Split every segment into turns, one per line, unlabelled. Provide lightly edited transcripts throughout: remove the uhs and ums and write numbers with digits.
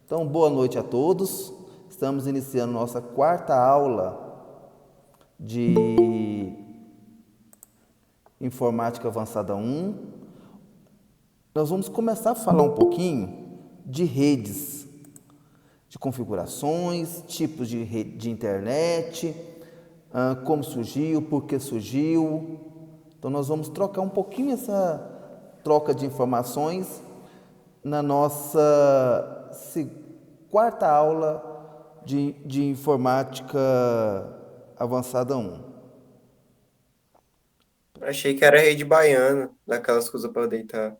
Então, boa noite a todos. Estamos iniciando nossa quarta aula de Informática Avançada 1. Nós vamos começar a falar um pouquinho de redes, de configurações, tipos de rede de internet, como surgiu, por que surgiu. Então, nós vamos trocar um pouquinho essa troca de informações na nossa quarta aula de Informática Avançada 1.
Achei que era rede baiana, daquelas coisas pra deitar.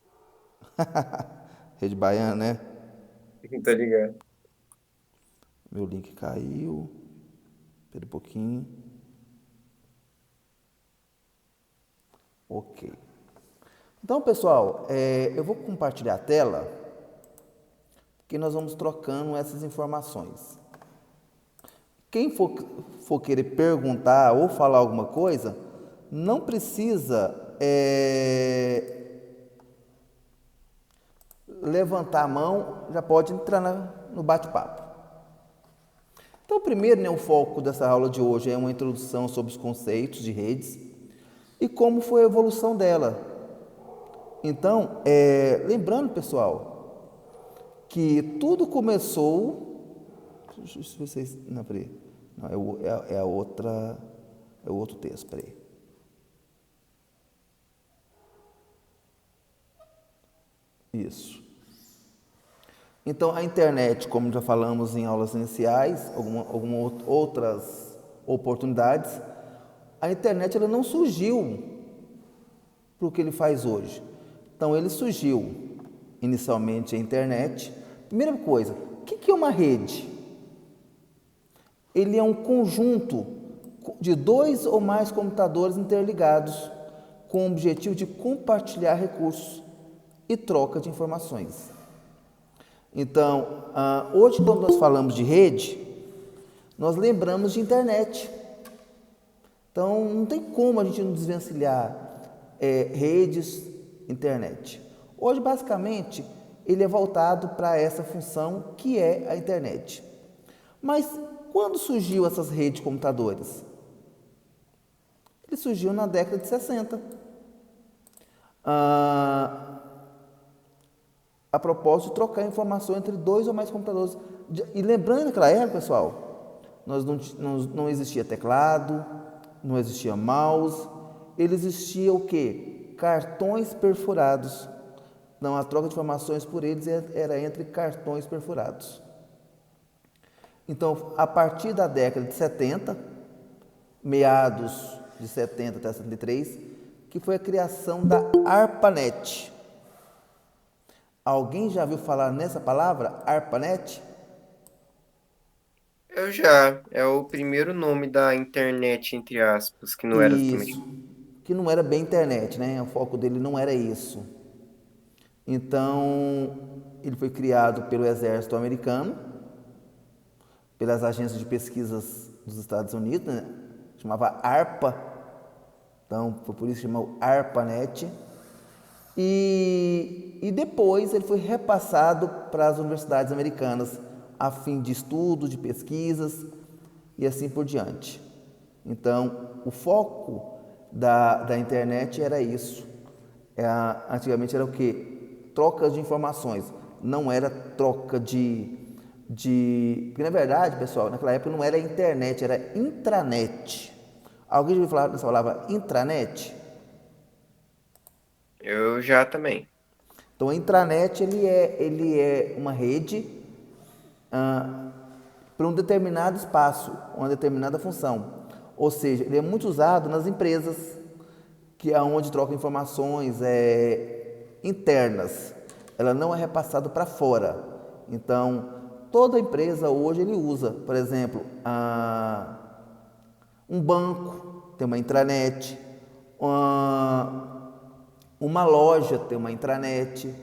Rede Baiana, né?
Tá ligado?
Meu link caiu. Espera um pouquinho. Ok. Então, pessoal, eu vou compartilhar a tela que nós vamos trocando essas informações. Quem for querer perguntar ou falar alguma coisa, não precisa levantar a mão, já pode entrar no bate-papo. Então, primeiro, o foco dessa aula de hoje é uma introdução sobre os conceitos de redes e como foi a evolução dela. Então, lembrando, pessoal, que tudo começou. Deixa eu ver se vocês. Não, peraí. Não, é a outra. É o outro texto, peraí. Isso. Então, a internet, como já falamos em aulas iniciais, algumas outras oportunidades, a internet ela não surgiu para o que ele faz hoje. Então, ele surgiu inicialmente a internet. Primeira coisa, o que é uma rede? Ele é um conjunto de dois ou mais computadores interligados com o objetivo de compartilhar recursos e troca de informações. Então, hoje, quando nós falamos de rede, nós lembramos de internet. Então, não tem como a gente não desvencilhar redes, internet. Hoje, basicamente, ele é voltado para essa função que é a internet. Mas quando surgiu essas redes de computadores? Ele surgiu na década de 60. A propósito de trocar informação entre dois ou mais computadores. E lembrando naquela época, pessoal, não existia teclado, não existia mouse, ele existia o quê? Cartões perfurados. Então, a troca de informações por eles era entre cartões perfurados. Então, a partir da década de 70, meados de 70 até 73, que foi a criação da ARPANET. Alguém já viu falar nessa palavra, ARPANET?
Eu já. É o primeiro nome da internet, entre aspas, que não era também.
Isso, que não era bem internet, né? O foco dele não era isso. Então, ele foi criado pelo exército americano, pelas agências de pesquisas dos Estados Unidos, né? Chamava ARPA, então foi por isso que chamou ARPANET. E depois ele foi repassado para as universidades americanas a fim de estudos, de pesquisas e assim por diante. Então, o foco da internet era isso. Antigamente era o quê? Troca de informações, não era troca Porque, na verdade, pessoal, naquela época não era internet, era intranet. Alguém já ouviu falar dessa palavra intranet?
Eu já também.
Então, a intranet ele é uma rede para um determinado espaço, uma determinada função. Ou seja, ele é muito usado nas empresas, que é onde troca informações internas. Ela não é repassada para fora. Então, toda empresa hoje ele usa, por exemplo, um banco tem uma intranet, uma loja tem uma intranet,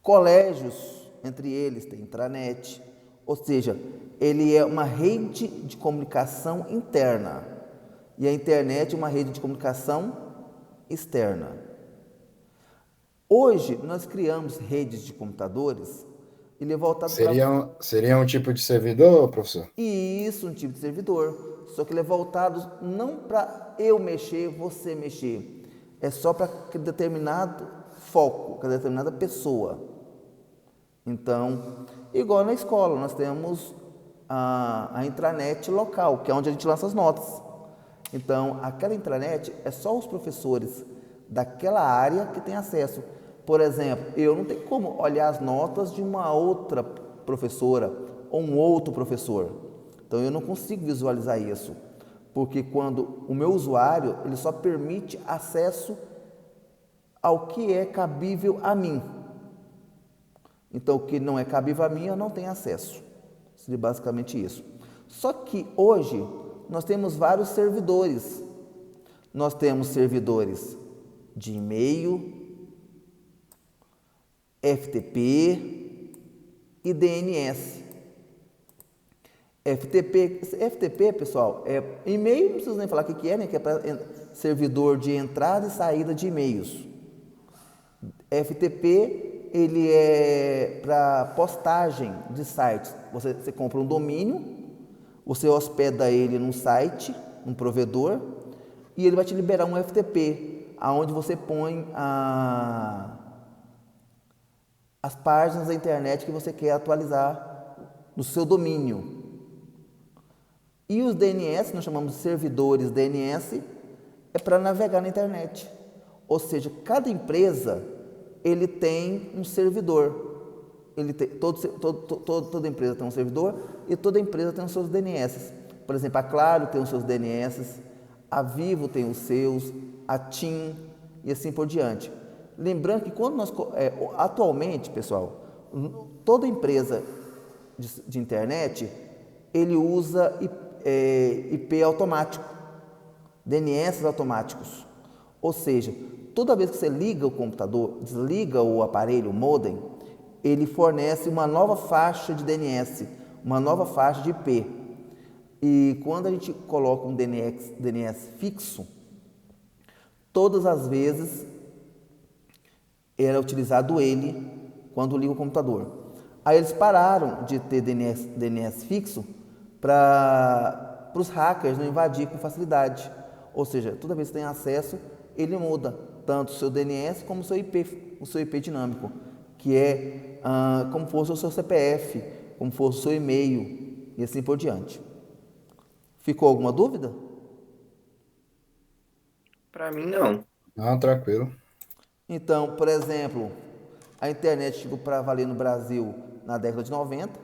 colégios, entre eles, tem intranet, ou seja, ele é uma rede de comunicação interna e a internet é uma rede de comunicação externa. Hoje, nós criamos redes de computadores Ele é voltado para
Seria um tipo de servidor, professor?
isso, um tipo de servidor. Só que ele é voltado não para eu mexer, você mexer. É só para determinado foco, para determinada pessoa. Então, igual na escola, nós temos a intranet local, que é onde a gente lança as notas. Então, aquela intranet é só os professores daquela área que têm acesso. Por exemplo, eu não tenho como olhar as notas de uma outra professora ou um outro professor. Então, eu não consigo visualizar isso, porque quando o meu usuário, ele só permite acesso ao que é cabível a mim. Então, o que não é cabível a mim, eu não tenho acesso. Seria basicamente isso. Só que hoje nós temos vários servidores. Nós temos servidores de e-mail, FTP e DNS. FTP, pessoal, é e-mail, não preciso nem falar o que é, né? Que é para servidor de entrada e saída de e-mails. FTP, ele é para postagem de sites. Você compra um domínio, você hospeda ele num site, num provedor, e ele vai te liberar um FTP, aonde você põe as páginas da internet que você quer atualizar no seu domínio. E os DNS, nós chamamos de servidores DNS, é para navegar na internet. Ou seja, cada empresa ele tem um servidor. Toda empresa tem um servidor e toda empresa tem os seus DNS. Por exemplo, a Claro tem os seus DNS, a Vivo tem os seus, a TIM e assim por diante. Lembrando que quando atualmente, pessoal, toda empresa de internet, ele usa IP automático, DNS automáticos. Ou seja, toda vez que você liga o computador, desliga o aparelho, o modem, ele fornece uma nova faixa de DNS, uma nova faixa de IP. E quando a gente coloca um DNS fixo, todas as vezes era utilizado ele quando liga o computador. Aí eles pararam de ter DNS fixo para os hackers não invadir com facilidade. Ou seja, toda vez que tem acesso, ele muda tanto o seu DNS como o seu IP dinâmico, que é como fosse o seu CPF, como fosse o seu e-mail e assim por diante. Ficou alguma dúvida?
Para mim, não.
Não, tranquilo.
Então, por exemplo, a internet chegou para valer no Brasil na década de 90,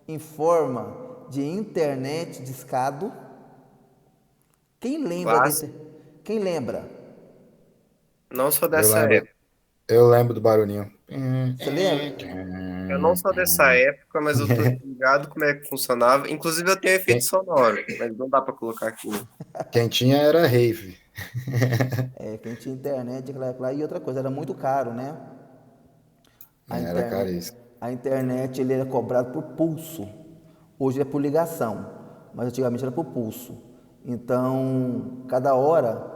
em forma de internet discado. Quem lembra
Clássico.
Quem lembra?
Não sou
Eu
dessa
lembro,
época.
eu lembro do barulhinho.
Você lembra?
Eu não sou dessa época, mas eu tô ligado como é que funcionava. Inclusive, eu tenho efeito
Quem,
sonoro, mas não dá para colocar aqui.
quem tinha era Rave.
Quem tinha internet, e outra coisa, era muito caro, né? A
Era
internet,
caríssimo.
a internet ele era cobrado por pulso. Hoje é por ligação, mas antigamente era por pulso. Então, cada hora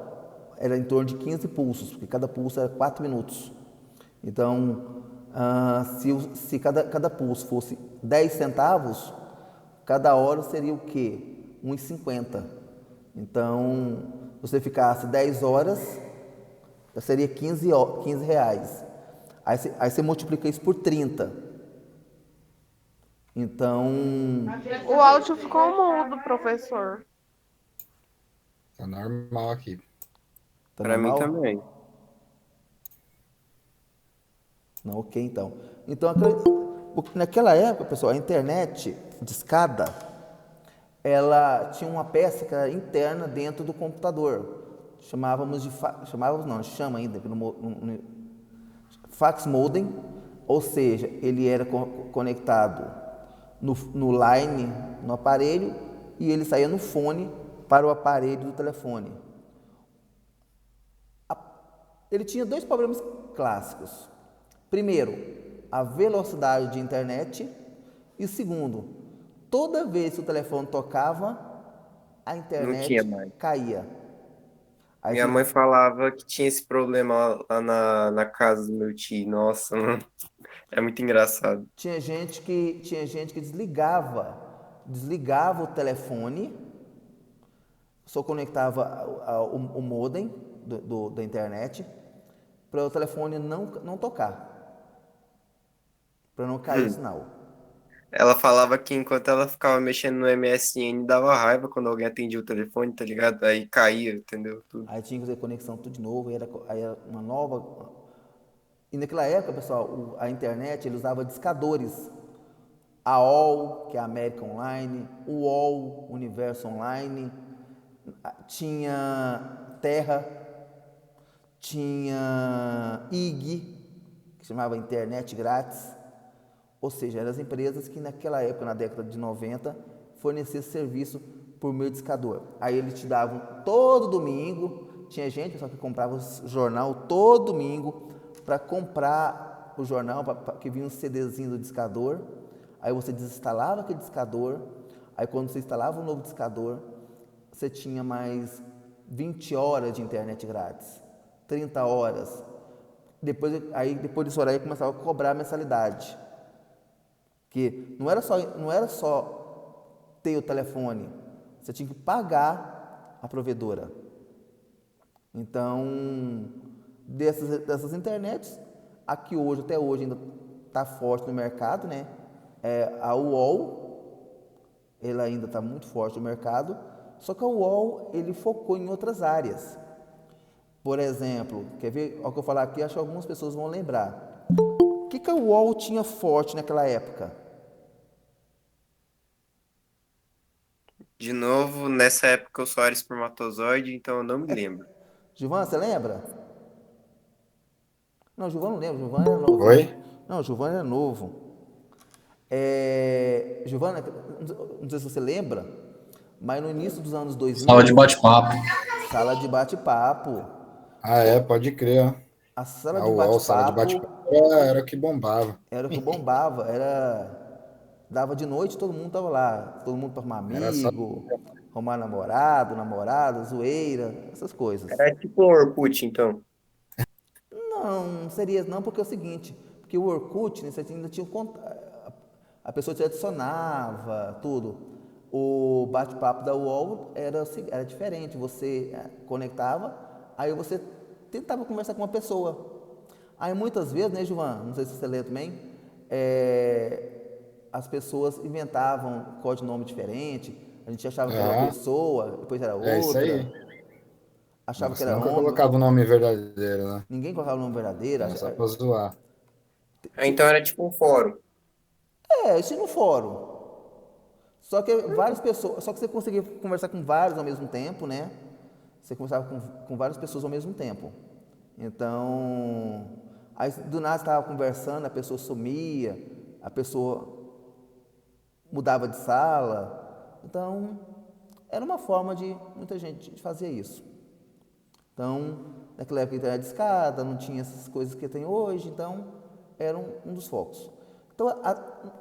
era em torno de 15 pulsos, porque cada pulso era 4 minutos. Então, se cada pulso fosse 10 centavos, cada hora seria o quê? 1,50. Então, se você ficasse 10 horas, seria 15 reais. Aí você multiplica isso por 30. Então,
O áudio ficou mudo, professor.
Tá normal aqui.
tá
Para mim
normal?
também.
Não, ok, então. Então, naquela época, pessoal, a internet discada, ela tinha uma peça que era interna dentro do computador. Chamávamos não, chama ainda, fax modem, ou seja, ele era conectado no line, no aparelho, e ele saía no fone para o aparelho do telefone. Ele tinha dois problemas clássicos. Primeiro, a velocidade de internet, e segundo, toda vez que o telefone tocava, a
Não tinha
internet
mais.
caía. Aí
Minha mãe falava que tinha esse problema lá na casa do meu tio. Nossa, mano, é muito engraçado.
tinha gente que desligava o telefone, só conectava o modem da internet para o telefone não tocar, para não cair o sinal.
Ela falava que enquanto ela ficava mexendo no MSN, dava raiva quando alguém atendia o telefone, tá ligado? Aí caía, entendeu? Tudo.
Aí tinha que fazer conexão tudo de novo, aí era uma nova. E naquela época, pessoal, a internet ele usava discadores. A AOL, que é a América Online, o UOL, Universo Online, tinha Terra, tinha IG, que chamava Internet Grátis. Ou seja, eram as empresas que naquela época, na década de 90, forneciam serviço por meio de discador. Aí eles te davam todo domingo, tinha gente pessoal, que comprava o jornal todo domingo para comprar o jornal, que vinha um CDzinho do discador. Aí você desinstalava aquele discador, aí quando você instalava um novo discador, você tinha mais 20 horas de internet grátis, 30 horas. Depois desse horário, começava a cobrar mensalidade. Que não era só ter o telefone, você tinha que pagar a provedora. Então, dessas internets, aqui hoje, até hoje, ainda está forte no mercado, né? A UOL, ela ainda está muito forte no mercado, só que a UOL, ele focou em outras áreas. Por exemplo, quer ver? Ao que eu falar aqui, acho que algumas pessoas vão lembrar. O que a UOL tinha forte naquela época?
De novo, nessa época eu só era espermatozoide, então eu não me lembro.
Gilvan, você lembra? Não, Gilvan não lembra, Gilvan era novinho.
Oi?
Não, Gilvan era novo. Giovana, não sei se você lembra, mas no início dos anos
Sala de
2000,
bate-papo.
sala de bate-papo,
Ah, pode crer, ó.
a sala
A
de
UOL, sala de bate-papo,
bate-papo
era o que bombava.
era o que bombava, dava de noite, todo mundo tava lá, todo mundo para arrumar
Era só.
amigo, arrumar namorado, namorada, zoeira, essas coisas.
Era tipo um Orkut, então.
Não, seria não, porque é o seguinte, porque o Orkut, né, você ainda tinha a pessoa te adicionava, tudo. O bate-papo da UOL era diferente, você conectava, aí você tentava conversar com uma pessoa. Aí muitas vezes, né, Gilvan, não sei se você lê também, as pessoas inventavam código de nome diferente, a gente achava que era uma
Aham,
pessoa, depois era
é isso
outra,
aí.
achava que
Você
era
nunca
homem,
colocava o nome verdadeiro, né?
ninguém colocava o nome verdadeiro.
Era só pra zoar.
Então era tipo um fórum.
Isso no fórum. Só que várias pessoas, só que você conseguia conversar com vários ao mesmo tempo, né? Você conversava com várias pessoas ao mesmo tempo. Então, aí do nada você estava conversando, a pessoa sumia, a pessoa mudava de sala. Então, era uma forma de muita gente fazer isso. Então, naquela época a internet de escada, não tinha essas coisas que tem hoje, então era um dos focos. Então,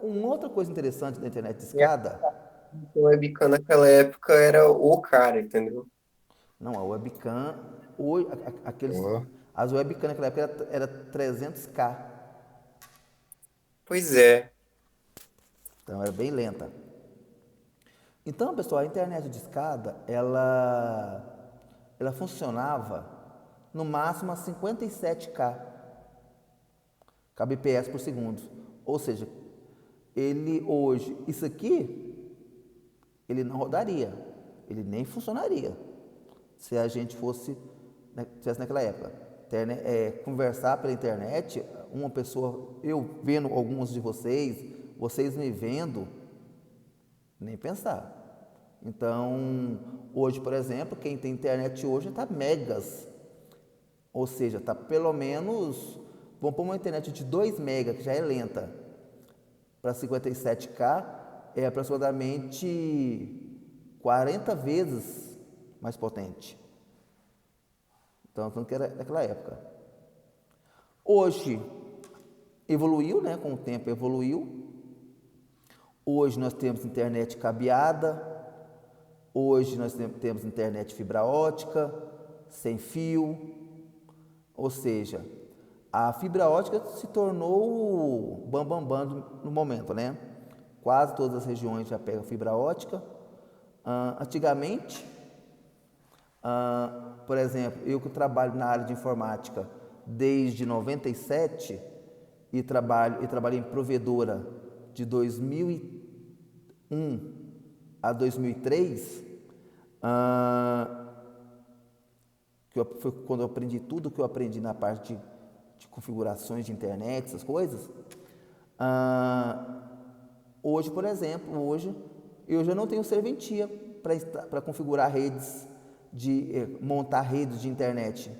uma outra coisa interessante da internet de
E a
escada.
webcam naquela época era o cara, entendeu?
Não, a webcam, hoje,
Pô,
as webcam naquela época era 300K,
Pois é.
então era bem lenta. Então, pessoal, a internet de escada, ela funcionava no máximo a 57K kbps por segundo. Ou seja, ele hoje, isso aqui, ele não rodaria, ele nem funcionaria se a gente tivesse naquela época. Conversar pela internet, uma pessoa, eu vendo alguns de vocês me vendo, nem pensar. Então, hoje, por exemplo, quem tem internet hoje está megas, ou seja, está pelo menos, vamos pôr uma internet de 2 megas, que já é lenta, para 57K, é aproximadamente 40 vezes mais potente. Então, tanto que era naquela época. Hoje, evoluiu, né? Com o tempo evoluiu. Hoje nós temos internet cabeada. Hoje nós temos internet fibra ótica. sem fio, ou seja, a fibra ótica se tornou o bam no momento, né? Quase todas as regiões já pegam fibra ótica. Antigamente, por exemplo, eu que trabalho na área de informática desde 97 e trabalhei em provedora de 2001 a 2003, foi quando eu aprendi tudo que eu aprendi na parte de configurações de internet, essas coisas. Hoje, por exemplo, eu já não tenho serventia para configurar redes, montar redes de internet,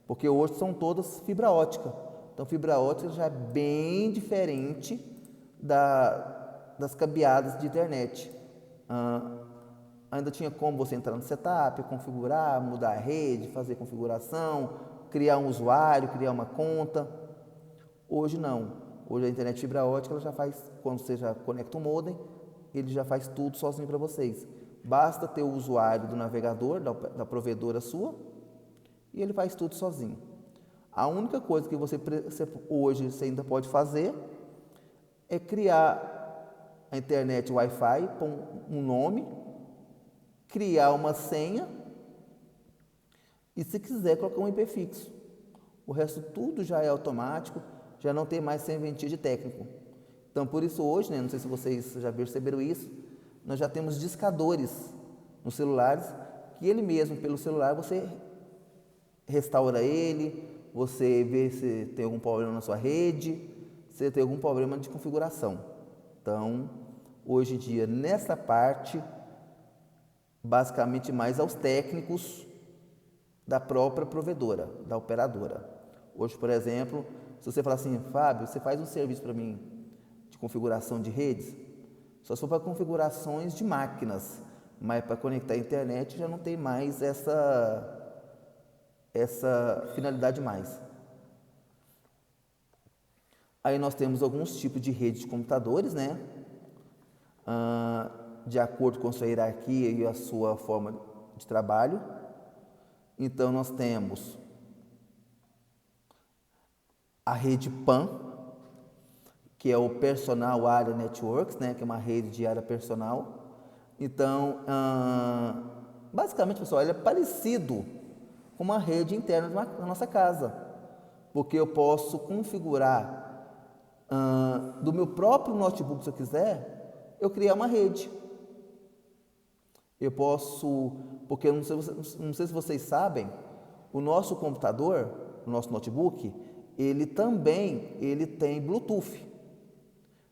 porque hoje são todas fibra ótica. Então, fibra ótica já é bem diferente das cabeadas de internet. Ainda tinha como você entrar no setup, configurar, mudar a rede, fazer configuração, criar um usuário, criar uma conta. Hoje não. Hoje a internet fibra ótica ela já faz, quando você já conecta o modem, ele já faz tudo sozinho para vocês. Basta ter o usuário do navegador, da provedora sua, e ele faz tudo sozinho. A única coisa que hoje você ainda pode fazer é criar a internet Wi-Fi, pôr um nome, criar uma senha e, se quiser, colocar um IP fixo. O resto tudo já é automático, já não tem mais serventia de técnico. Então, por isso hoje, né, não sei se vocês já perceberam isso, nós já temos discadores nos celulares, que ele mesmo, pelo celular, você restaura ele, você vê se tem algum problema na sua rede, se tem algum problema de configuração. Então, hoje em dia, nessa parte, basicamente mais aos técnicos da própria provedora, da operadora. Hoje, por exemplo, se você falar assim, Fábio, você faz um serviço para mim de configuração de redes, só se for para configurações de máquinas, mas para conectar a internet já não tem mais essa finalidade mais. Aí nós temos alguns tipos de rede de computadores, né? De acordo com a sua hierarquia e a sua forma de trabalho. Então nós temos a rede PAN, que é o Personal Area Networks, né? Que é uma rede de área personal. Então, basicamente, pessoal, ele é parecido com uma rede interna da nossa casa, porque eu posso configurar do meu próprio notebook, se eu quiser, eu criar uma rede. Eu posso, porque eu não sei se vocês sabem, o nosso computador, o nosso notebook, ele tem Bluetooth.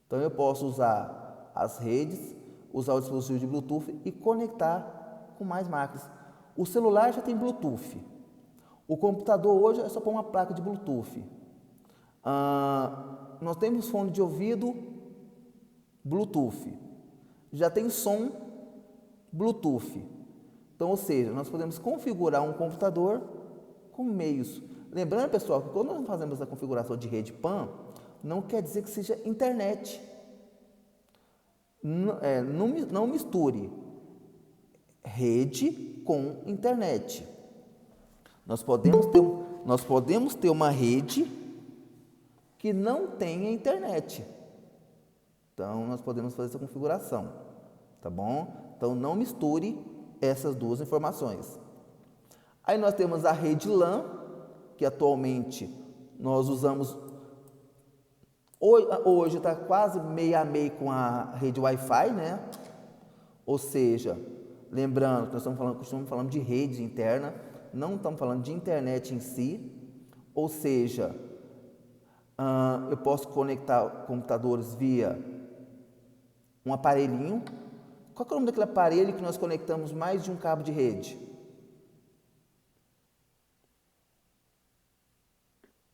Então eu posso usar as redes, usar o dispositivo de Bluetooth e conectar com mais máquinas. O celular já tem Bluetooth. O computador hoje é só pôr uma placa de Bluetooth. Nós temos fone de ouvido Bluetooth. Já tem som Bluetooth. Então, ou seja, nós podemos configurar um computador com meios. Lembrando, pessoal, que quando nós fazemos a configuração de rede PAN, não quer dizer que seja internet. Não misture rede com internet. Nós podemos ter uma rede que não tenha internet. Então, nós podemos fazer essa configuração, tá bom? Então, não misture essas duas informações. Aí nós temos a rede LAN, que atualmente nós usamos. Hoje está quase meio a meio com a rede Wi-Fi, né? Ou seja, lembrando que nós estamos falando de rede interna, não estamos falando de internet em si. Ou seja, eu posso conectar computadores via um aparelhinho. Qual é o nome daquele aparelho que nós conectamos mais de um cabo de rede?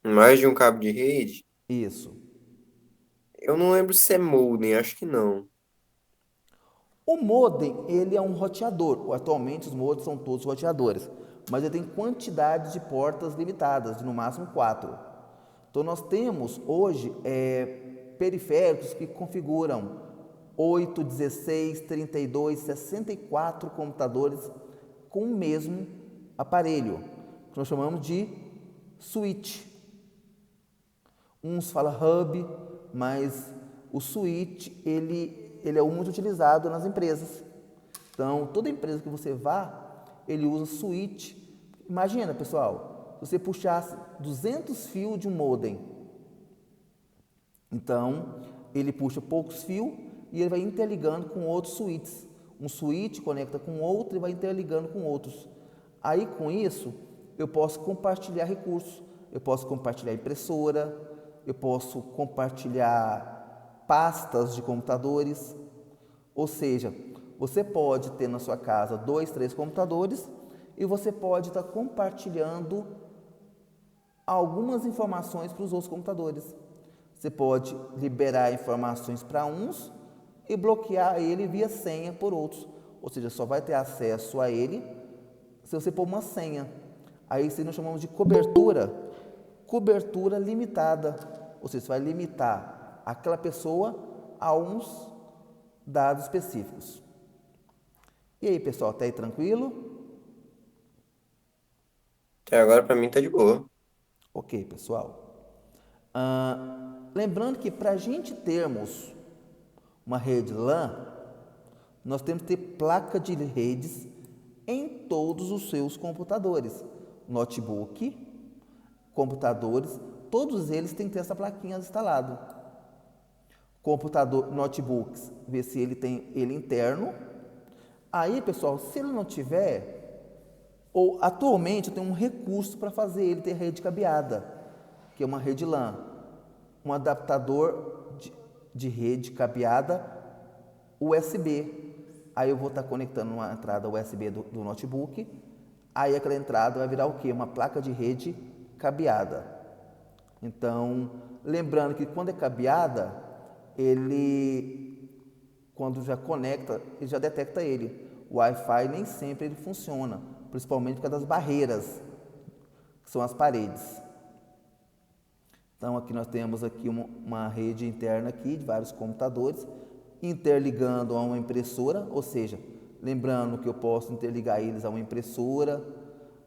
Mais de um cabo de rede?
Isso.
Eu não lembro se é modem, acho que não.
O modem, ele é um roteador. Atualmente os modems são todos roteadores, mas ele tem quantidade de portas limitadas, de no máximo 4. Então nós temos hoje periféricos que configuram 8, 16, 32, 64 computadores com o mesmo aparelho. que nós chamamos de switch. Uns falam hub, mas o switch ele é muito utilizado nas empresas. Então, toda empresa que você vá, ele usa switch. Imagina, pessoal, se você puxasse 200 fios de um modem. Então, ele puxa poucos fios e ele vai interligando com outros switches. Um switch conecta com outro e vai interligando com outros. Aí, com isso, eu posso compartilhar recursos. Eu posso compartilhar impressora, eu posso compartilhar pastas de computadores. Ou seja, você pode ter na sua casa 2, 3 computadores e você pode estar compartilhando algumas informações para os outros computadores. Você pode liberar informações para uns e bloquear ele via senha por outros. Ou seja, só vai ter acesso a ele se você pôr uma senha. Aí isso nós chamamos de cobertura limitada. Ou seja, você vai limitar aquela pessoa a uns dados específicos. E aí, pessoal, tá aí tranquilo?
Até agora pra mim tá de boa.
Ok, pessoal. Lembrando que para a gente termos uma rede LAN, nós temos que ter placa de redes em todos os seus computadores. Notebook, computadores, todos eles têm que ter essa plaquinha instalada. Computador, notebooks, ver se ele tem ele interno. Aí, pessoal, se ele não tiver, ou atualmente eu tenho um recurso para fazer ele ter rede cabeada, que é uma rede LAN, um adaptador de rede cabeada USB. Aí eu vou estar conectando uma entrada USB do notebook, aí aquela entrada vai virar o quê? Uma placa de rede cabeada. Então, lembrando que quando é cabeada, ele, quando já conecta, ele já detecta ele. O Wi-Fi nem sempre ele funciona, principalmente por causa das barreiras, que são as paredes. Então, aqui nós temos aqui uma rede interna aqui de vários computadores, interligando a uma impressora, ou seja, lembrando que eu posso interligar eles a uma impressora,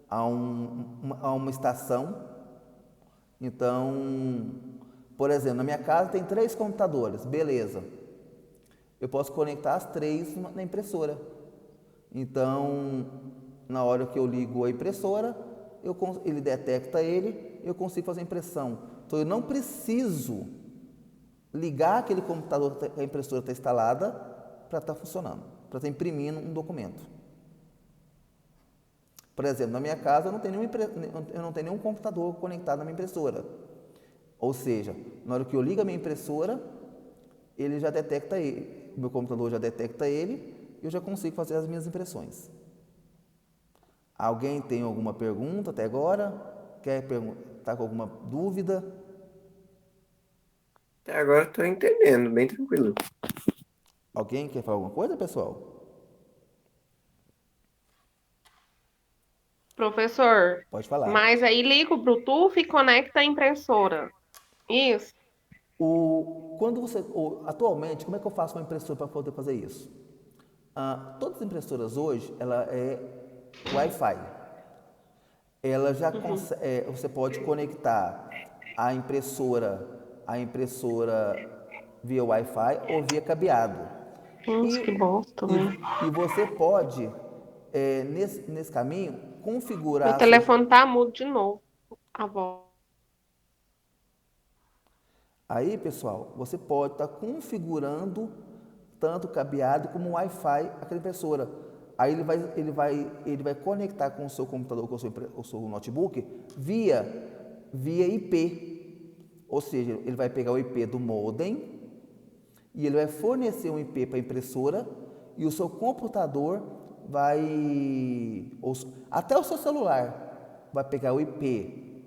a uma estação. Então, por exemplo, na minha casa tem 3 computadores, beleza. Eu posso conectar as 3 na impressora. Então, na hora que eu ligo a impressora, ele detecta ele, eu consigo fazer a impressão. Então, eu não preciso ligar aquele computador que a impressora está instalada para estar funcionando, para estar imprimindo um documento. Por exemplo, na minha casa eu não tenho nenhum computador conectado na minha impressora. Ou seja, na hora que eu ligo a minha impressora, ele já detecta ele, o meu computador já detecta ele, e eu já consigo fazer as minhas impressões. Alguém tem alguma pergunta até agora? Quer perguntar com alguma dúvida?
Até agora eu tô entendendo, bem tranquilo.
Alguém quer falar alguma coisa, pessoal?
Professor,
Pode falar.
mas aí liga o Bluetooth e conecta a impressora. Isso.
Atualmente, como é que eu faço uma impressora para poder fazer isso? Todas as impressoras hoje, ela é Wi-Fi. Ela já você pode conectar a impressora via Wi-Fi ou via cabeado.
Nossa, que bosta, né?
E você pode, nesse caminho,
Meu
configurar
telefone tá mudo de novo. A voz.
Aí, pessoal, você pode estar configurando tanto o cabeado como o Wi-Fi aquela impressora. Aí ele vai conectar com o seu computador, com o seu notebook via IP. Ou seja, ele vai pegar o IP do modem e ele vai fornecer um IP para a impressora e o seu computador até o seu celular vai pegar o IP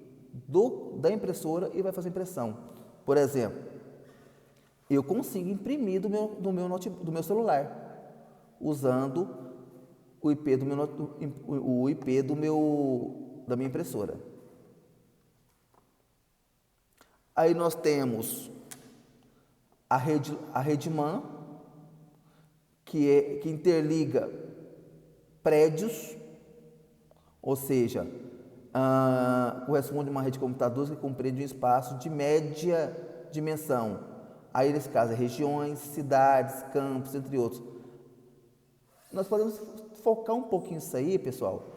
da impressora e vai fazer impressão. Por exemplo, eu consigo imprimir do meu celular usando o IP da minha impressora. Aí nós temos a rede MAN, que interliga prédios, ou seja, corresponde a uma rede de computadores que compreende um espaço de média dimensão. Aí, nesse caso, é regiões, cidades, campos, entre outros. Nós podemos focar um pouquinho isso aí, pessoal,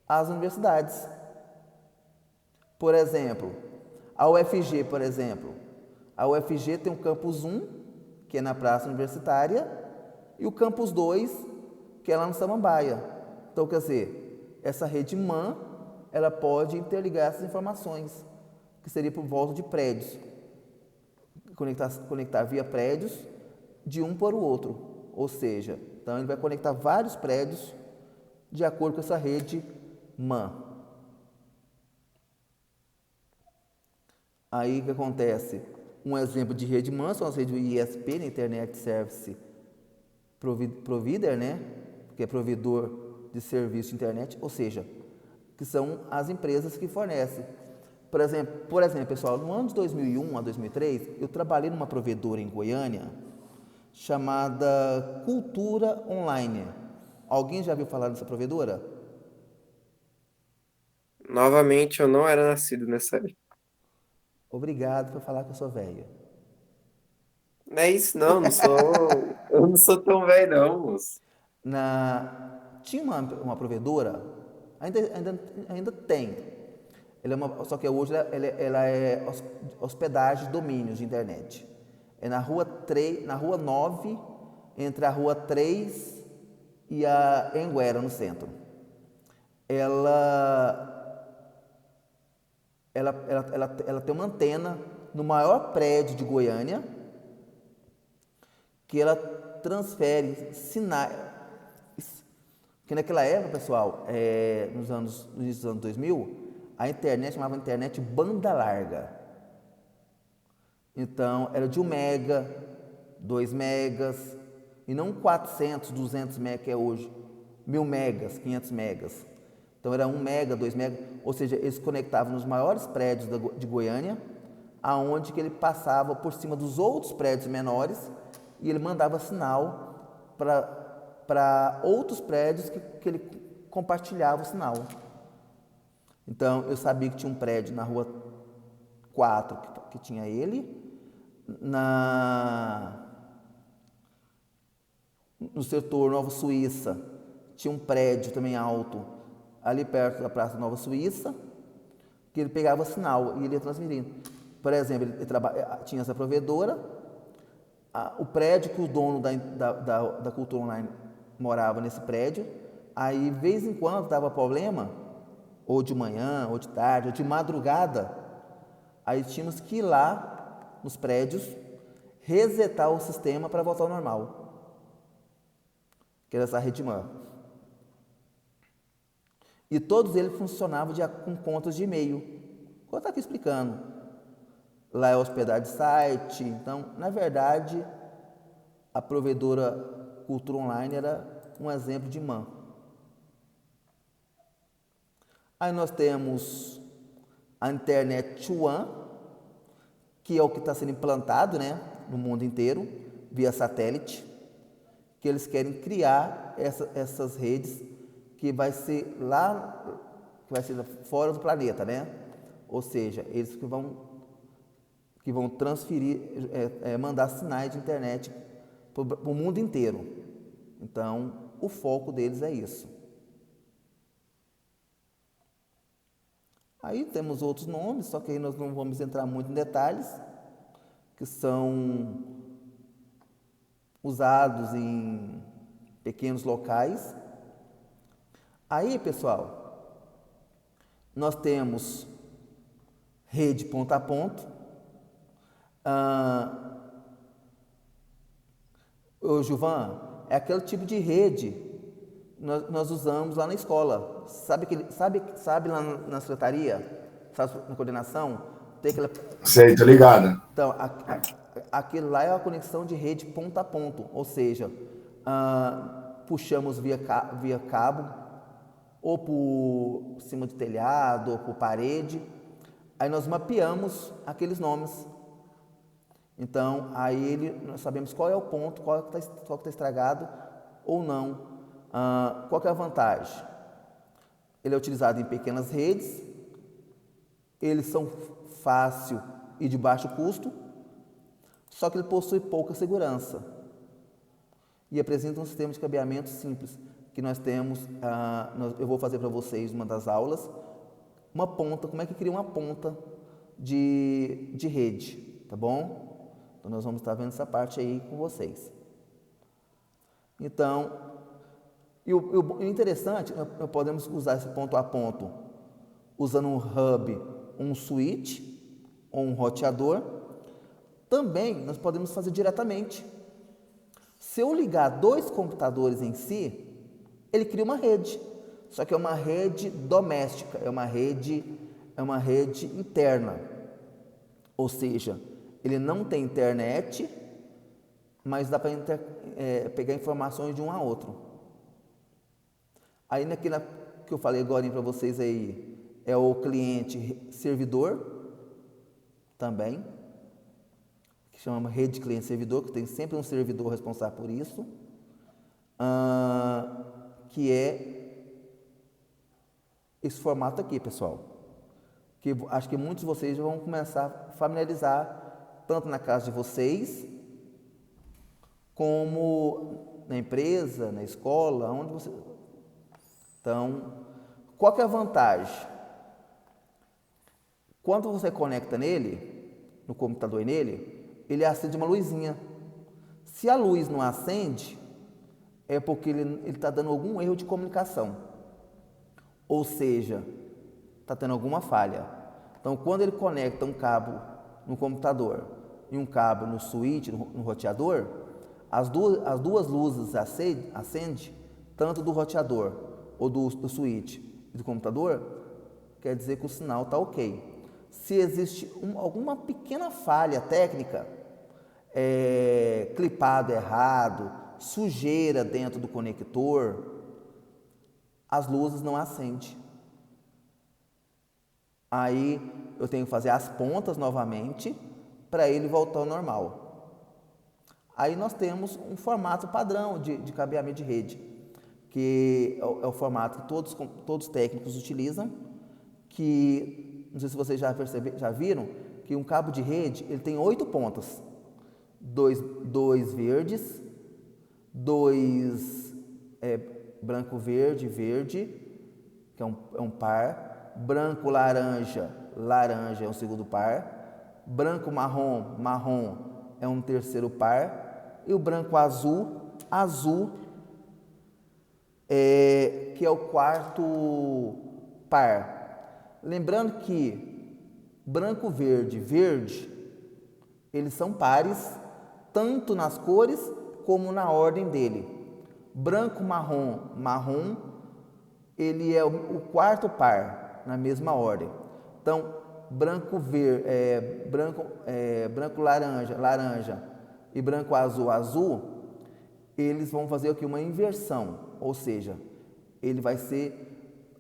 as universidades. Por exemplo, a UFG, por exemplo. A UFG tem o campus 1, que é na Praça Universitária, e o campus 2, que é lá no Samambaia. Então, quer dizer, essa rede MAN, ela pode interligar essas informações, que seria por volta de prédios. Conectar via prédios de um para o outro. Ou seja, então ele vai conectar vários prédios de acordo com essa rede MAN. Aí o que acontece? Um exemplo de rede MAN são as redes ISP, né? Internet Service Provider, né? Que é provedor de serviço de internet, ou seja, que são as empresas que fornecem. Por exemplo, pessoal, no ano de 2001 a 2003, eu trabalhei numa provedora em Goiânia chamada Cultura Online. Alguém já viu falar dessa provedora?
Novamente, eu não era nascido nessa época.
Obrigado por falar que eu sou velho.
Não é isso, não sou. Eu não sou tão velho, não, moço.
Tinha uma provedora, ainda tem. Só que hoje ela é hospedagem de domínios de internet. É na rua 9, entre a rua 3 e a Anguera, no centro. Ela tem uma antena no maior prédio de Goiânia, que ela transfere sinais. Porque naquela época, pessoal, no início dos anos 2000, a internet chamava internet banda larga. Então, era de 1 mega, 2 megas, e não 400, 200 megas que é hoje, 1000 megas, 500 megas. Então, era 1 mega, 2 megas, ou seja, eles conectavam nos maiores prédios de Goiânia, aonde que ele passava por cima dos outros prédios menores e ele mandava sinal para outros prédios que ele compartilhava o sinal. Então, eu sabia que tinha um prédio na rua 4 que tinha ele, no setor Nova Suíça tinha um prédio também alto, ali perto da Praça Nova Suíça, que ele pegava sinal e ele ia transmitindo. Por exemplo, tinha essa provedora, o prédio que o dono da Cultura Online morava nesse prédio, aí, de vez em quando, dava problema, ou de manhã, ou de tarde, ou de madrugada, aí tínhamos que ir lá nos prédios, resetar o sistema para voltar ao normal, que era essa rede MAN. E todos eles funcionavam com contas de e-mail. Como eu estava aqui explicando. Lá é hospedagem de site. Então, na verdade, a provedora Cultura Online era um exemplo de MAN. Aí nós temos a Internet One, que é o que está sendo implantado, né, no mundo inteiro, via satélite, que eles querem criar essas redes que vai ser fora do planeta, né? Ou seja, eles que vão transferir, mandar sinais de internet para o mundo inteiro. Então, o foco deles é isso. Aí temos outros nomes, só que aí nós não vamos entrar muito em detalhes, que são usados em pequenos locais. Aí, pessoal, nós temos rede ponto a ponto. Gilvan, é aquele tipo de rede que nós usamos lá na escola. Sabe lá na secretaria, sabe, na coordenação, tem aquela...
Sei, tô ligado.
Então, aquilo lá é a conexão de rede ponto a ponto, ou seja, puxamos via cabo, ou por cima de telhado, ou por parede, aí nós mapeamos aqueles nomes. Então, aí nós sabemos qual é o ponto, qual que está estragado ou não. Qual que é a vantagem? Ele é utilizado em pequenas redes, eles são fácil e de baixo custo, só que ele possui pouca segurança e apresenta um sistema de cabeamento simples, que nós temos, eu vou fazer para vocês uma das aulas, uma ponta, como é que cria uma ponta de rede, tá bom? Então nós vamos estar vendo essa parte aí com vocês. Então, o interessante, nós podemos usar esse ponto a ponto usando um hub, um switch ou um roteador. Também nós podemos fazer diretamente. Se eu ligar dois computadores em si, ele cria uma rede, só que é uma rede doméstica, é uma rede interna, ou seja, ele não tem internet, mas dá para pegar informações de um a outro. Aí naquilo que eu falei agora para vocês aí, é o cliente servidor, também, que chama rede cliente servidor, que tem sempre um servidor responsável por isso, que é esse formato aqui, pessoal, que acho que muitos de vocês já vão começar a familiarizar, tanto na casa de vocês, como na empresa, na escola, onde você... Então, qual que é a vantagem? Quando você conecta nele, no computador nele, ele acende uma luzinha. Se a luz não acende, é porque ele está dando algum erro de comunicação. Ou seja, está tendo alguma falha. Então, quando ele conecta um cabo no computador e um cabo no switch, no roteador, as duas luzes acendem, tanto do roteador ou do switch e do computador, quer dizer que o sinal está ok. Se existe alguma pequena falha técnica, clipado errado, sujeira dentro do conector, as luzes não acendem. Aí eu tenho que fazer as pontas novamente para ele voltar ao normal. Aí nós temos um formato padrão de cabeamento de rede, que é o formato que todos os técnicos utilizam, que não sei se vocês já viram, que um cabo de rede ele tem 8 pontas, dois verdes, 2 branco verde, que é um par, branco laranja é um segundo par, branco marrom é um terceiro par, e o branco azul que é o quarto par. Lembrando que branco verde, eles são pares, tanto nas cores como na ordem dele. Branco marrom, ele é o quarto par, na mesma ordem. Então, branco laranja e branco azul, eles vão fazer aqui uma inversão, ou seja, ele vai ser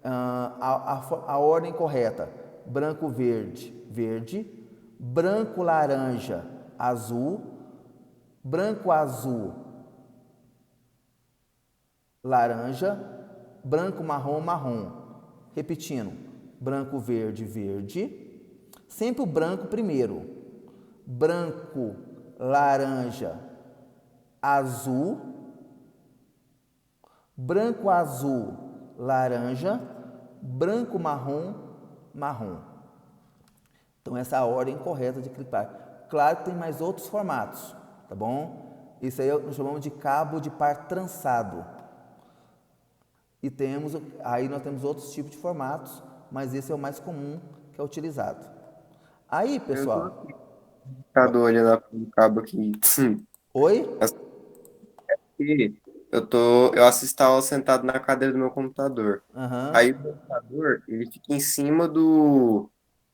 a ordem correta: branco verde, branco laranja azul, branco azul laranja, branco marrom. Repetindo: branco verde, sempre o branco primeiro, branco laranja azul, branco azul laranja, branco marrom. Então essa é a ordem correta de clipar. Claro que tem mais outros formatos, tá bom? Isso aí nós chamamos de cabo de par trançado. E aí nós temos outros tipos de formatos, mas esse é o mais comum que é utilizado. Aí, pessoal...
Cada olho lá pro cabo aqui.
Oi?
Eu assisto a aula sentado na cadeira do meu computador.
Aham.
Aí o computador, ele fica em cima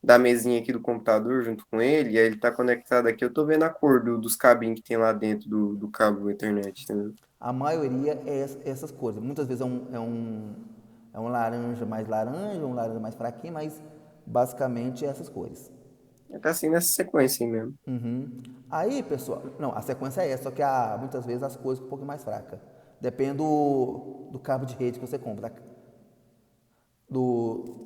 da mesinha aqui do computador, junto com ele, e aí ele tá conectado aqui. Eu tô vendo a cor dos cabinhos que tem lá dentro do cabo da internet, entendeu?
A maioria é essas cores. Muitas vezes é um laranja, um laranja mais fraquinho, mas basicamente é essas cores.
Tá assim nessa sequência aí mesmo.
Uhum. Aí, pessoal, não, a sequência é essa, só que muitas vezes as cores ficam um pouco mais fracas. Depende do cabo de rede que você compra.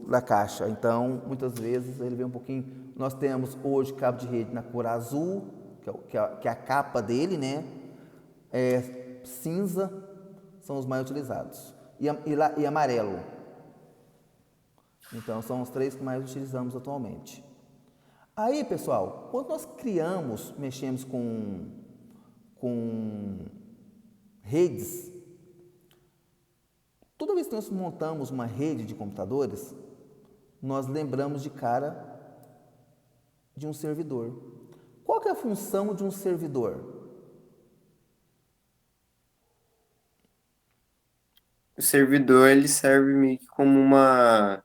da caixa. Então, muitas vezes ele vem um pouquinho. Nós temos hoje cabo de rede na cor azul, que é a capa dele, né? Cinza são os mais utilizados e amarelo. Então, são os três que mais utilizamos atualmente. Aí, pessoal, quando nós mexemos com redes, toda vez que nós montamos uma rede de computadores, nós lembramos de cara de um servidor. Qual que é a função de um servidor?
O servidor, ele serve meio que como uma...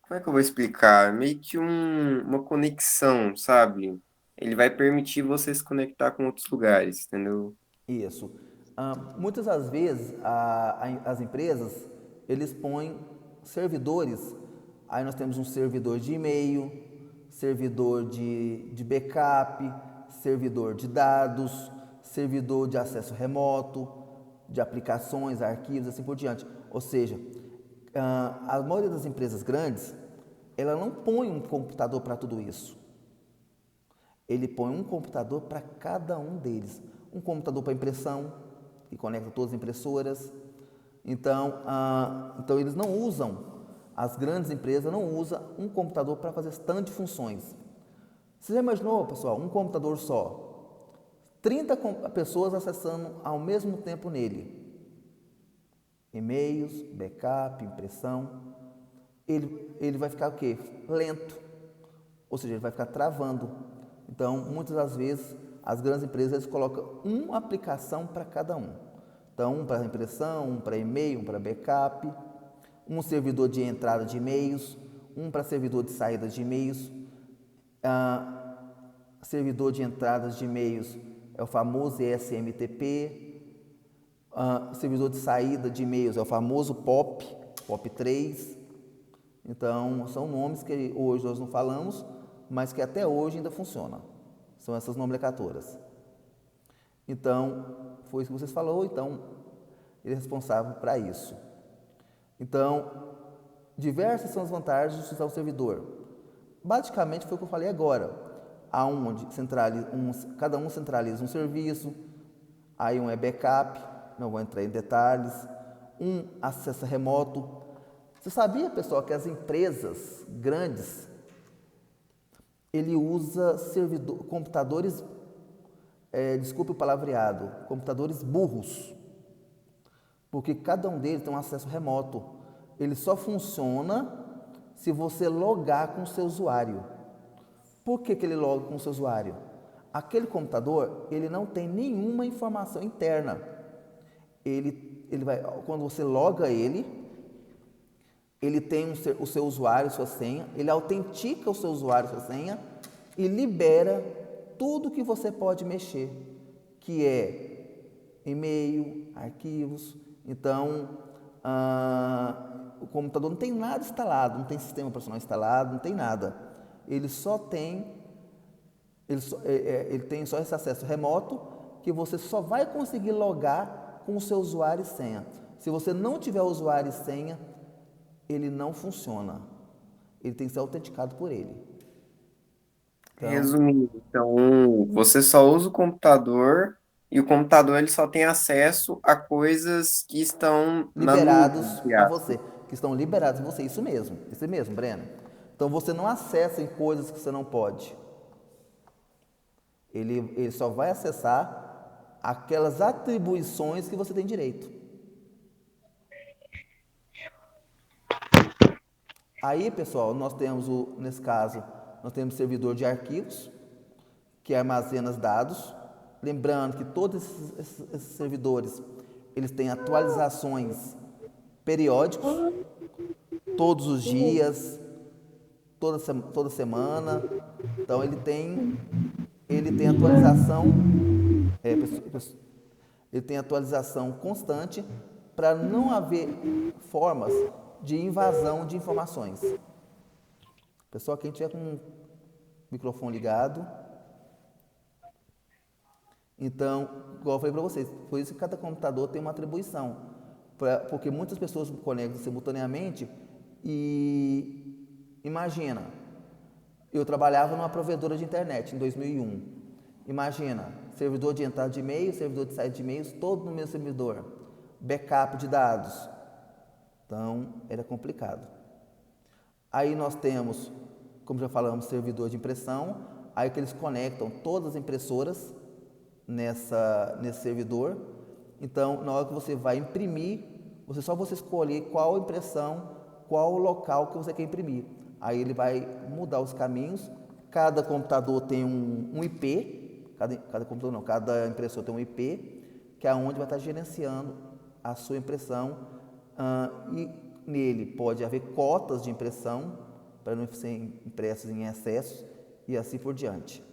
Como é que eu vou explicar? Meio que uma conexão, sabe? Ele vai permitir você se conectar com outros lugares, entendeu?
Isso. Muitas das vezes as empresas eles põem servidores. Aí nós temos um servidor de e-mail, servidor de backup, servidor de dados, servidor de acesso remoto, de aplicações, arquivos, assim por diante. Ou seja, a maioria das empresas grandes, ela não põe um computador para tudo isso. Ele põe um computador para cada um deles. Um computador para impressão, que conecta todas as impressoras. Então eles não usam, as grandes empresas não usam um computador para fazer esse tanto de funções. Você já imaginou, pessoal, um computador só? 30 pessoas acessando ao mesmo tempo nele. E-mails, backup, impressão. Ele vai ficar o quê? Lento. Ou seja, ele vai ficar travando. Então, muitas das vezes, as grandes empresas eles colocam uma aplicação para cada um. Então, um para impressão, um para e-mail, um para backup, um servidor de entrada de e-mails, um para servidor de saída de e-mails. Servidor de entradas de e-mails é o famoso SMTP. Servidor de saída de e-mails é o famoso POP 3. Então, são nomes que hoje nós não falamos, mas que até hoje ainda funcionam. São essas nomenclaturas. Então, foi isso que vocês falaram, então, ele é responsável para isso. Então, diversas são as vantagens de utilizar o servidor. Basicamente, foi o que eu falei agora, aonde cada um centraliza um serviço, aí um é backup, não vou entrar em detalhes, um acessa remoto. Você sabia, pessoal, que as empresas grandes ele usa computadores, desculpe o palavreado, computadores burros, porque cada um deles tem um acesso remoto. Ele só funciona se você logar com o seu usuário. Por que ele loga com o seu usuário? Aquele computador, ele não tem nenhuma informação interna. Quando você loga ele tem o seu usuário, sua senha, ele autentica o seu usuário, sua senha e libera tudo que você pode mexer, que é e-mail, arquivos. Então, o computador não tem nada instalado, não tem sistema operacional instalado, não tem nada. Ele tem só esse acesso remoto que você só vai conseguir logar com o seu usuário e senha. Se você não tiver usuário e senha, ele não funciona. Ele tem que ser autenticado por ele. Então,
Resumindo, então, você só usa o computador e o computador ele só tem acesso a coisas que estão na
liberados
nuvem, entre
para
aspas.
você, que estão liberados para você, isso mesmo, Breno. Então você não acessa em coisas que você não pode. Ele só vai acessar aquelas atribuições que você tem direito. Aí, pessoal, nesse caso, nós temos servidor de arquivos, que armazena os dados. Lembrando que todos esses servidores, eles têm atualizações periódicas, todos os dias, toda semana. Então, ele tem atualização, ele tem atualização constante para não haver formas de invasão de informações. Pessoal, quem tiver com o microfone ligado. Então, igual eu falei para vocês, por isso que cada computador tem uma atribuição. porque muitas pessoas conectam simultaneamente e imagina, eu trabalhava numa provedora de internet em 2001. Imagina, servidor de entrada de e-mail, servidor de saída de e-mails, todo no mesmo servidor, backup de dados. Então, era complicado. Aí nós temos, como já falamos, servidor de impressão, aí que eles conectam todas as impressoras nesse servidor. Então, na hora que você vai imprimir, você escolher qual impressão, qual local que você quer imprimir. Aí ele vai mudar os caminhos. Cada computador tem um IP, cada impressor tem um IP, que é onde vai estar gerenciando a sua impressão. E nele pode haver cotas de impressão, para não ser impressos em excesso, e assim por diante.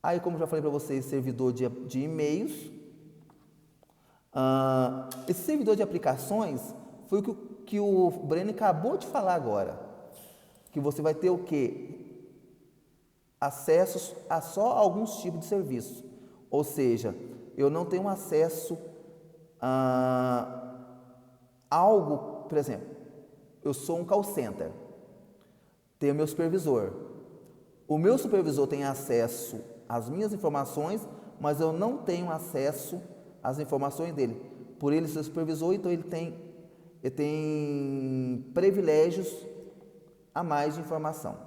Aí, como já falei para vocês, servidor de e-mails. Esse servidor de aplicações foi o que o Breno acabou de falar agora. Que você vai ter o quê? Acessos a só alguns tipos de serviços. Ou seja, eu não tenho acesso a algo, por exemplo, eu sou um call center, tenho meu supervisor. O meu supervisor tem acesso às minhas informações, mas eu não tenho acesso às informações dele. Por ele ser supervisor, então ele tem privilégios a mais de informação.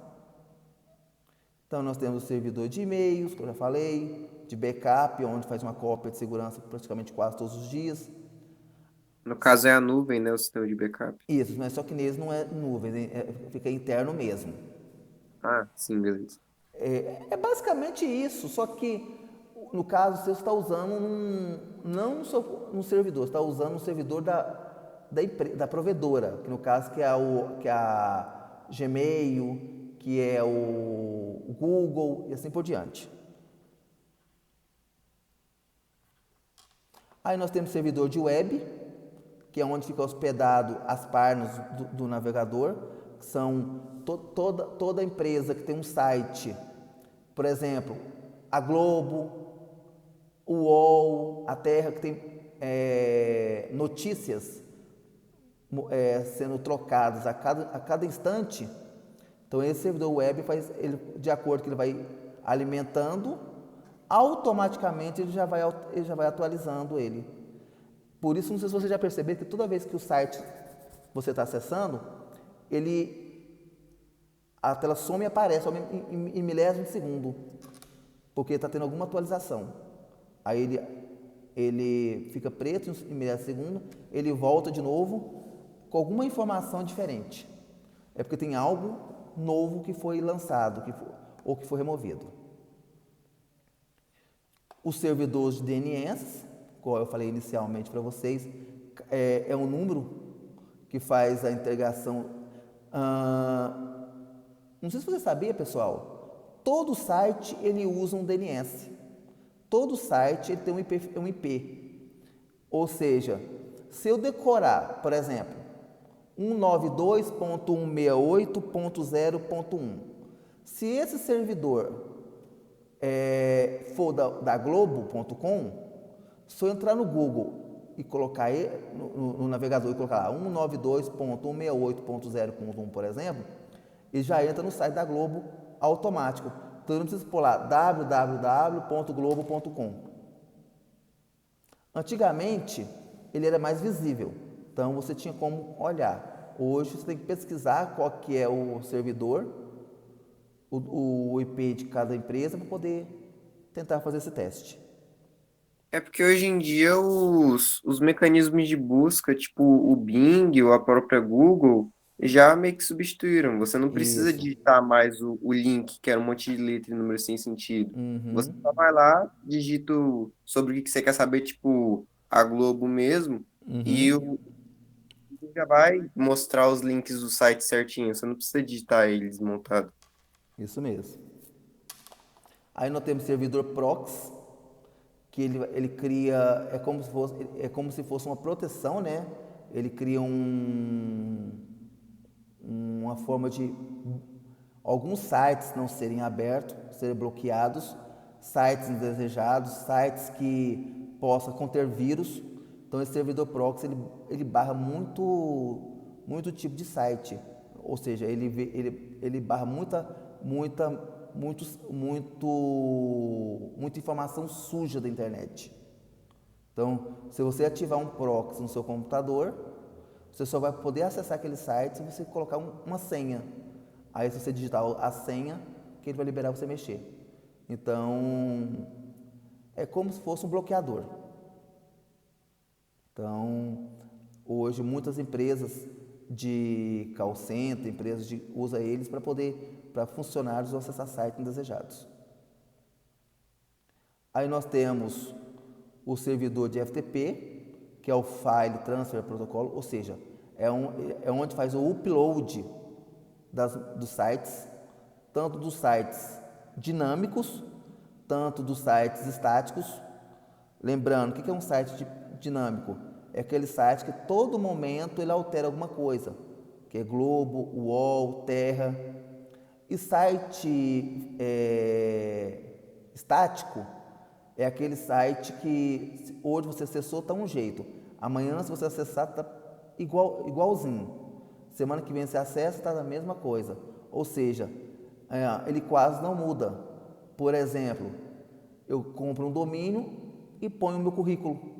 Então nós temos o servidor de e-mails, que eu já falei, de backup, onde faz uma cópia de segurança praticamente quase todos os dias.
No caso é a nuvem, né? O sistema de backup.
Isso, mas só que nele não é nuvem, fica interno mesmo.
Ah, sim, beleza.
É basicamente isso, só que no caso você está usando não um servidor, você está usando um servidor da provedora, que no caso que é a Gmail, que é o Google e assim por diante. Aí nós temos servidor de web, que é onde fica hospedado as páginas do navegador, que são toda empresa que tem um site, por exemplo, a Globo, o UOL, a Terra, que tem notícias sendo trocadas a cada instante. Então esse servidor web faz, de acordo que ele vai alimentando, automaticamente ele já vai atualizando ele. Por isso, não sei se você já percebeu que toda vez que o site você está acessando, a tela some e aparece em milésimo de segundo, porque está tendo alguma atualização. Aí ele fica preto em milésimo de segundo, ele volta de novo com alguma informação diferente. É porque tem algo novo que foi lançado ou que foi removido. Os servidores de DNS, como eu falei inicialmente para vocês, é um número que faz a integração. Não sei se você sabia, pessoal, todo site ele usa um DNS. Todo site ele tem um IP. Ou seja, se eu decorar, por exemplo, 192.168.0.1, se esse servidor for da Globo.com, se eu entrar no Google e colocar no navegador e colocar lá 192.168.0.1, por exemplo, ele já entra no site da Globo automático. Então eu não preciso pôr lá www.globo.com. Antigamente, ele era mais visível, então você tinha como olhar. Hoje você tem que pesquisar qual que é o servidor, o IP de cada empresa, para poder tentar fazer esse teste.
É porque hoje em dia os mecanismos de busca, tipo o Bing ou a própria Google, já meio que substituíram. Você não precisa
Isso.
digitar mais o link, que era um monte de letra e número sem sentido. Você
Uhum.
só vai lá, digita sobre o que você quer saber, tipo a Globo mesmo, e
Uhum.
o Google já vai mostrar os links do site certinho. Você não precisa digitar eles montados.
Isso mesmo. Aí nós temos servidor proxy, que ele cria, é como se fosse uma proteção, né? Ele cria uma forma de alguns sites não serem abertos, serem bloqueados, sites indesejados, sites que possam conter vírus. Então, esse servidor proxy, ele barra muito tipo de site, ou seja, ele barra muita informação suja da internet. Então, se você ativar um proxy no seu computador, você só vai poder acessar aquele site se você colocar uma senha. Aí, se você digitar a senha, que ele vai liberar você mexer. Então, é como se fosse um bloqueador. Então, hoje muitas empresas de call center, usam eles para funcionários acessar sites indesejados. Aí nós temos o servidor de FTP, que é o File Transfer Protocol, ou seja, é onde faz o upload dos sites, tanto dos sites dinâmicos, tanto dos sites estáticos. Lembrando, o que é um site dinâmico? É aquele site que todo momento ele altera alguma coisa, que é Globo, UOL, Terra. E site estático é aquele site que hoje você acessou está um jeito, amanhã se você acessar está igualzinho, semana que vem você acessa está a mesma coisa, ou seja, ele quase não muda. Por exemplo, eu compro um domínio e ponho o meu currículo.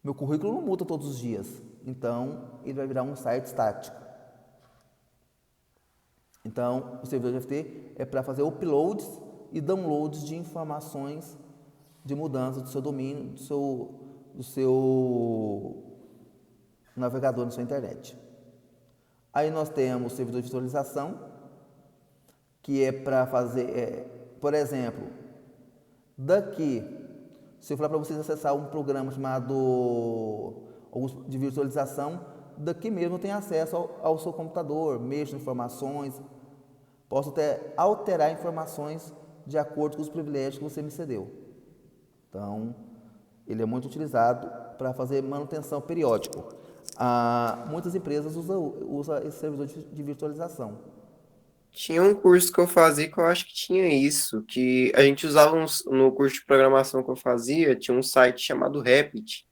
Meu currículo não muda todos os dias, então ele vai virar um site estático. Então, o servidor de FTP é para fazer uploads e downloads de informações de mudança do seu domínio, do seu navegador na sua internet. Aí nós temos o servidor de visualização, que é para fazer, por exemplo, daqui, se eu falar para vocês acessar um programa chamado de virtualização, daqui mesmo eu tenho acesso ao seu computador, mexo em informações, posso até alterar informações de acordo com os privilégios que você me cedeu. Então, ele é muito utilizado para fazer manutenção periódica. Muitas empresas usam esse servidor de virtualização.
Tinha um curso que eu fazia que eu acho que tinha isso, que a gente usava no curso de programação que eu fazia, tinha um site chamado Replit.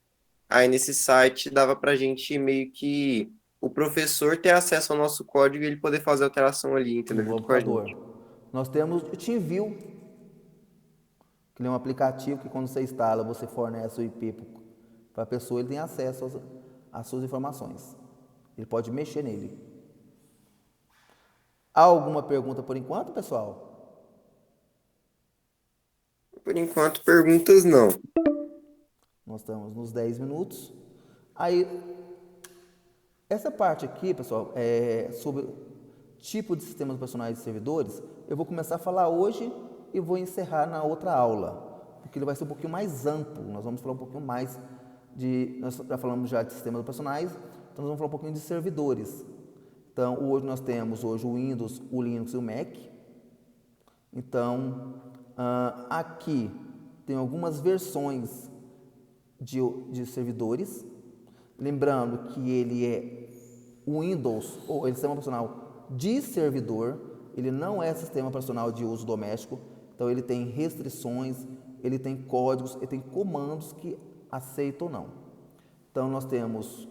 Aí nesse site dava pra gente meio que o professor ter acesso ao nosso código e ele poder fazer alteração ali, entendeu?
No
Junto com a
computador.
gente.
Nós temos o TeamView, que é um aplicativo que quando você instala, você fornece o IP para a pessoa, ele tem acesso às suas informações. Ele pode mexer nele. Há alguma pergunta por enquanto, pessoal?
Por enquanto, perguntas não.
Nós estamos nos 10 minutos. Aí, essa parte aqui, pessoal, é sobre tipo de sistemas operacionais de servidores. Eu vou começar a falar hoje e vou encerrar na outra aula, porque ele vai ser um pouquinho mais amplo. Nós vamos falar um pouquinho mais nós já falamos já de sistemas operacionais, então nós vamos falar um pouquinho de servidores. Então, hoje nós temos o Windows, o Linux e o Mac. Então, aqui tem algumas versões de servidores. Lembrando que ele é o Windows, ou ele é sistema operacional de servidor, ele não é sistema operacional de uso doméstico, então ele tem restrições, ele tem códigos, ele tem comandos que aceitam ou não. Então nós temos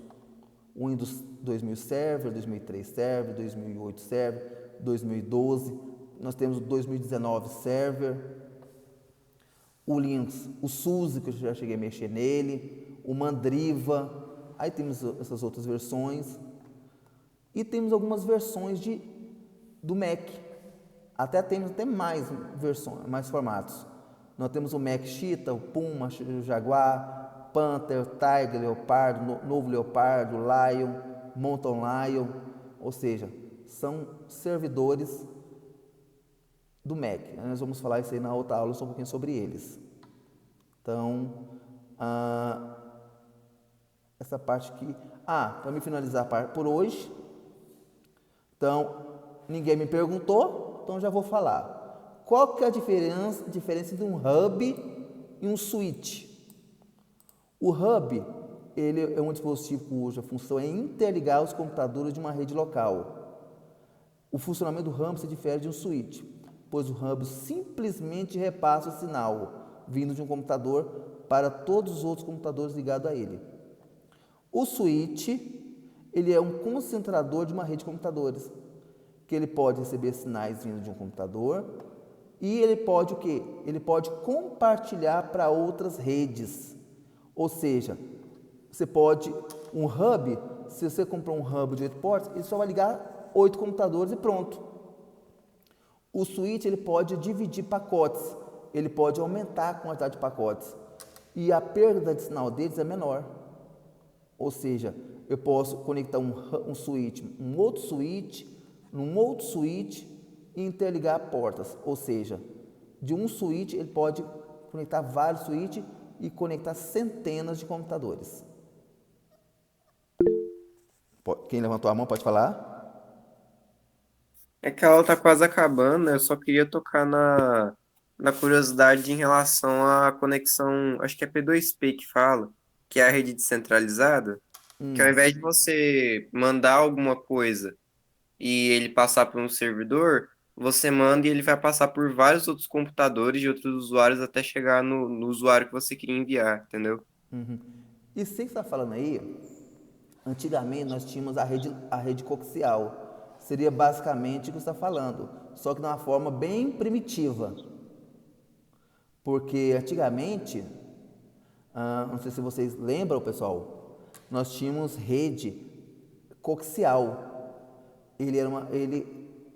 o Windows 2000 Server, 2003 Server, 2008 Server, 2012, nós temos o 2019 Server, o Linux, o SUSE, que eu já cheguei a mexer nele, o Mandriva, aí temos essas outras versões, e temos algumas versões do Mac, temos mais versões, mais formatos. Nós temos o Mac Cheetah, o Puma, o Jaguar, Panther, Tiger, Leopardo, Novo Leopardo, Lion, Mountain Lion, ou seja, são servidores do Mac. Nós vamos falar isso aí na outra aula, só um pouquinho sobre eles. Então, essa parte aqui. Para me finalizar por hoje, então, ninguém me perguntou, então já vou falar. Qual que é a diferença de um hub e um switch? O hub, ele é um dispositivo cuja função é interligar os computadores de uma rede local. O funcionamento do hub se difere de um switch, pois o hub simplesmente repassa o sinal vindo de um computador para todos os outros computadores ligados a ele. O switch, ele é um concentrador de uma rede de computadores, que ele pode receber sinais vindo de um computador e ele pode o quê? Ele pode compartilhar para outras redes. Ou seja, você pode, um hub, se você comprou um hub de 8 portas, ele só vai ligar 8 computadores e pronto. O switch, ele pode dividir pacotes, ele pode aumentar a quantidade de pacotes e a perda de sinal deles é menor. Ou seja, eu posso conectar um switch, um outro switch, num outro switch e interligar portas. Ou seja, de um switch ele pode conectar vários switches e conectar centenas de computadores. Quem levantou a mão pode falar?
É que a aula tá quase acabando, né? Eu só queria tocar na curiosidade em relação à conexão, acho que é P2P que fala, que é a rede descentralizada, que ao invés de você mandar alguma coisa e ele passar por um servidor, você manda e ele vai passar por vários outros computadores de outros usuários até chegar no usuário que você queria enviar, entendeu?
E você que está falando aí, antigamente nós tínhamos a rede coaxial. Seria basicamente o que você está falando, só que de uma forma bem primitiva. Porque antigamente, não sei se vocês lembram, pessoal, nós tínhamos rede coaxial.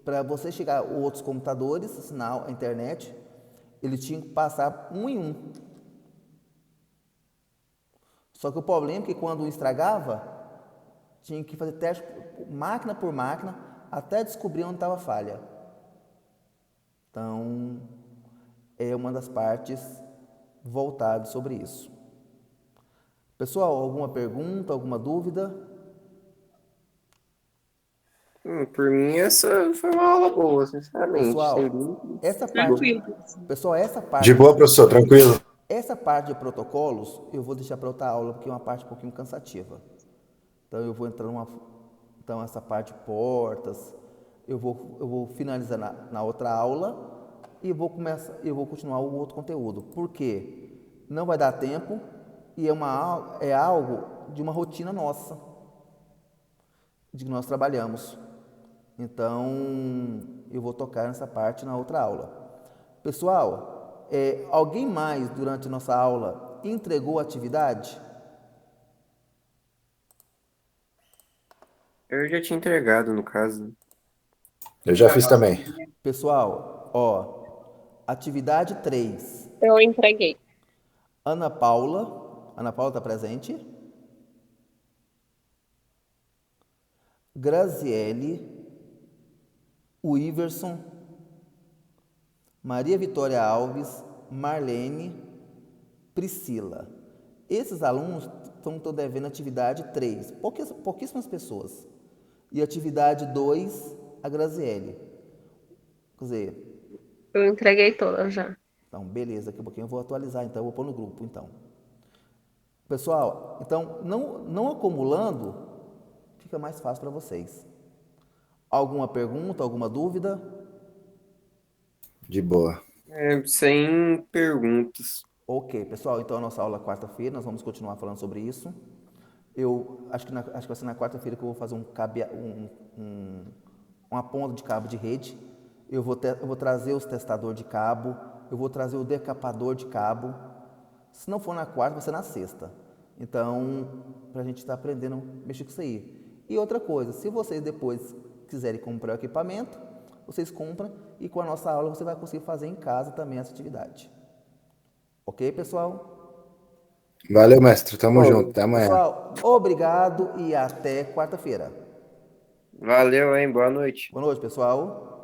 Para você chegar a outros computadores, sinal, a internet, ele tinha que passar um em um. Só que o problema é que quando um estragava, tinha que fazer teste máquina por máquina até descobrir onde estava a falha. Então, é uma das partes voltadas sobre isso. Pessoal, alguma pergunta, alguma dúvida?
Por mim, essa foi uma aula boa, sinceramente.
Pessoal,
Sem dúvida.
essa parte,
Tranquilo.
pessoal,
De boa, professor, tranquilo.
essa parte de protocolos eu vou deixar para outra aula porque é uma parte um pouquinho cansativa. Então eu vou entrar então essa parte de portas, eu vou finalizar na outra aula e eu vou continuar o outro conteúdo. Por quê? Não vai dar tempo e é algo de uma rotina nossa, de que nós trabalhamos. Então eu vou tocar nessa parte na outra aula. Pessoal, alguém mais durante a nossa aula entregou a atividade?
Eu já tinha entregado, no caso.
Eu já fiz também.
Pessoal, atividade 3.
Eu entreguei.
Ana Paula está presente? Graziele, o Iverson, Maria Vitória Alves, Marlene, Priscila. Esses alunos estão devendo atividade 3, pouquíssimas pessoas. E atividade 2, a Graziele. Quer dizer,
Eu entreguei todas já.
então, beleza, daqui a pouquinho eu vou atualizar, então eu vou pôr no grupo, então. Pessoal, então, não acumulando, fica mais fácil para vocês. Alguma pergunta, alguma dúvida?
De boa.
Sem perguntas.
Ok, pessoal, então a nossa aula é quarta-feira, nós vamos continuar falando sobre isso. Eu acho que vai ser na quarta-feira que eu vou fazer uma ponta de cabo de rede. Eu vou trazer os testadores de cabo, eu vou trazer o decapador de cabo. Se não for na quarta, vai ser na sexta. Então, para a gente estar aprendendo a mexer com isso aí. E outra coisa, se vocês depois quiserem comprar o equipamento, vocês compram e com a nossa aula você vai conseguir fazer em casa também essa atividade. Ok, pessoal?
Valeu, mestre. Tamo junto. Até amanhã.
Pessoal, obrigado e até quarta-feira.
Valeu, hein? Boa noite.
Boa noite, pessoal.